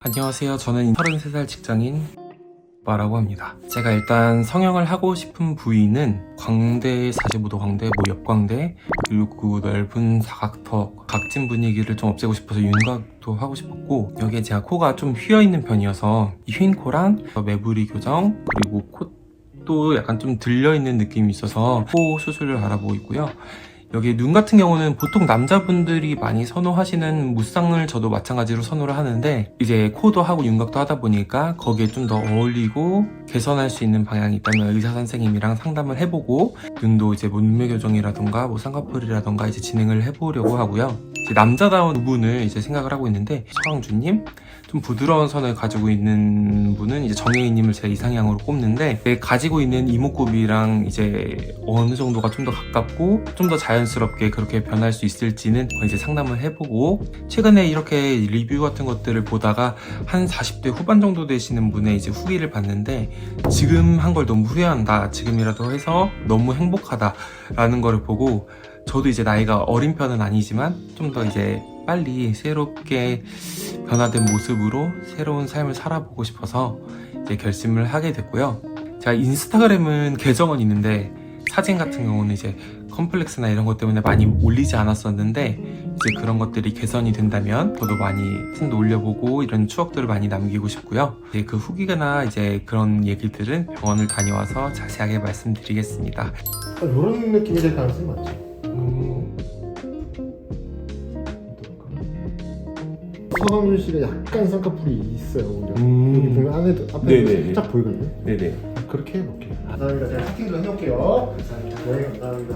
안녕하세요. 저는 33살 직장인 오빠라고 합니다. 제가 일단 성형을 하고 싶은 부위는 광대, 45도 광대, 옆광대, 그리고 넓은 사각턱, 각진 분위기를 좀 없애고 싶어서 윤곽도 하고 싶었고, 여기에 제가 코가 좀 휘어있는 편이어서 이 휜 코랑 매부리 교정, 그리고 콧도 약간 좀 들려있는 느낌이 있어서 코 수술을 알아보고 있고요. 여기 눈 같은 경우는 보통 남자분들이 많이 선호하시는 무쌍을 저도 마찬가지로 선호를 하는데, 이제 코도 하고 윤곽도 하다 보니까 거기에 좀 더 어울리고 개선할 수 있는 방향이 있다면 의사 선생님이랑 상담을 해보고, 눈도 이제 문매 교정이라던가 쌍꺼풀이라던가 이제 진행을 해보려고 하고요. 이제 남자다운 부분을 이제 생각을 하고 있는데, 서강주님, 좀 부드러운 선을 가지고 있는 분은 이제 정혜인님을 제가 이상향으로 꼽는데, 가지고 있는 이목구비랑 이제 어느 정도가 좀 더 가깝고 좀 더 자연스럽게 그렇게 변할 수 있을지는 이제 상담을 해보고, 최근에 이렇게 리뷰 같은 것들을 보다가 한 40대 후반 정도 되시는 분의 이제 후기를 봤는데, 지금 한 걸 너무 후회한다, 지금이라도 해서 너무 행복하다 라는 거를 보고, 저도 이제 나이가 어린 편은 아니지만 좀 더 이제 빨리 새롭게 변화된 모습으로 새로운 삶을 살아보고 싶어서 이제 결심을 하게 됐고요. 제가 인스타그램은 계정은 있는데 사진 같은 경우는 이제 컴플렉스나 이런 것 때문에 많이 올리지 않았었는데, 이제 그런 것들이 개선이 된다면 저도 많이 사진도 올려보고 이런 추억들을 많이 남기고 싶고요. 이제 그 후기나 이제 그런 얘기들은 병원을 다녀와서 자세하게 말씀드리겠습니다. 이런 느낌이 될 가능성이 많죠. 서강준 씨가 약간 쌍꺼풀이 있어요. 오히려. 여기 보면 안에도 앞에 살짝 보이거든요. 네네. 그렇게 해볼게요. 감사합니다. 제가 커팅도 해놓을게요. 감사합니다. 네, 감사합니다.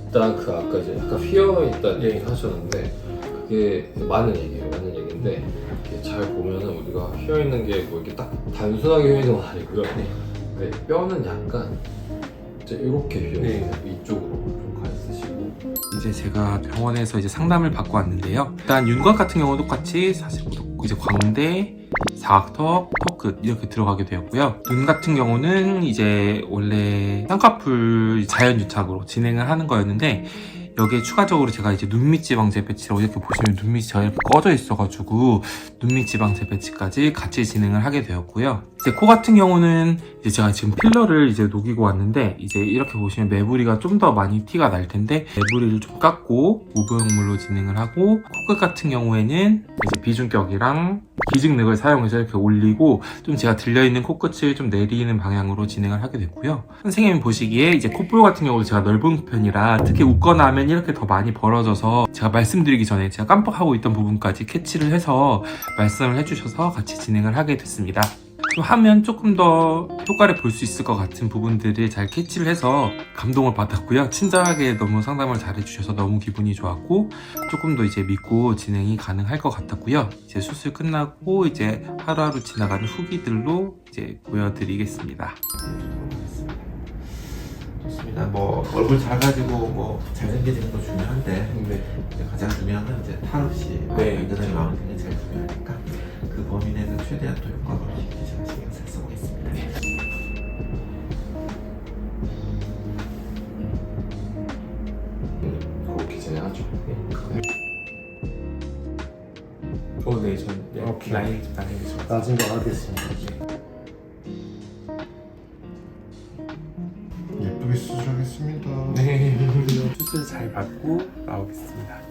일단 그 아까 이제 약간 휘어있다는 얘기 하셨는데, 그게 맞는 얘기예요. 맞는 얘기인데, 이렇게 잘 보면은 우리가 휘어있는 게 뭐 이렇게 딱 단순하게 휘어있는 건 아니고요. 네, 뼈는 약간 이제 이렇게 휘어있어요. 이쪽으로 좀 가 있으시고. 이제 제가 병원에서 이제 상담을 받고 왔는데요. 일단 윤곽 같은 경우도 똑같이 사실 이제 광대, 사각턱, 턱끝 이렇게 들어가게 되었고요. 눈 같은 경우는 이제 원래 쌍꺼풀 자연유착으로 진행을 하는 거였는데, 여기에 추가적으로 제가 이제 눈밑 지방 재배치라고, 이렇게 보시면 눈밑이 저희 이렇게 꺼져 있어가지고 눈밑 지방 재배치까지 같이 진행을 하게 되었고요. 이제 코 같은 경우는 이제 제가 지금 필러를 이제 녹이고 왔는데, 이제 이렇게 보시면 매부리가 좀 더 많이 티가 날 텐데, 매부리를 좀 깎고 무브형물로 진행을 하고, 코끝 같은 경우에는 이제 비중격이랑 기증력을 사용해서 이렇게 올리고, 좀 제가 들려있는 코끝을 좀 내리는 방향으로 진행을 하게 됐고요. 선생님이 보시기에 이제 콧볼 같은 경우도 제가 넓은 편이라 특히 웃거나 하면 이렇게 더 많이 벌어져서, 제가 말씀드리기 전에 제가 깜빡하고 있던 부분까지 캐치를 해서 말씀을 해주셔서 같이 진행을 하게 됐습니다. 좀 하면 조금 더 효과를 볼 수 있을 것 같은 부분들을 잘 캐치를 해서 감동을 받았고요. 친절하게 너무 상담을 잘 해주셔서 너무 기분이 좋았고, 조금 더 이제 믿고 진행이 가능할 것 같았고요. 이제 수술 끝나고 이제 하루하루 지나가는 후기들로 이제 보여드리겠습니다. 좋습니다. 뭐 얼굴 작아지고 뭐 잘생겨지는 거 중요한데, 이제 가장 중요한 건 이제 탈 없이 안전하게 마무리하는 게 제일 중요하니까, 그 범위 내에서 최대한 또 효과가 있게 제가 신경 잘 써보겠습니다. 그렇게 진행하죠. 네, 전 오케이. 라인 좀 나는 게 좋아요. 나중에 알겠습니다. 예쁘게 수술하겠습니다. 네. 수술 잘 받고 나오겠습니다.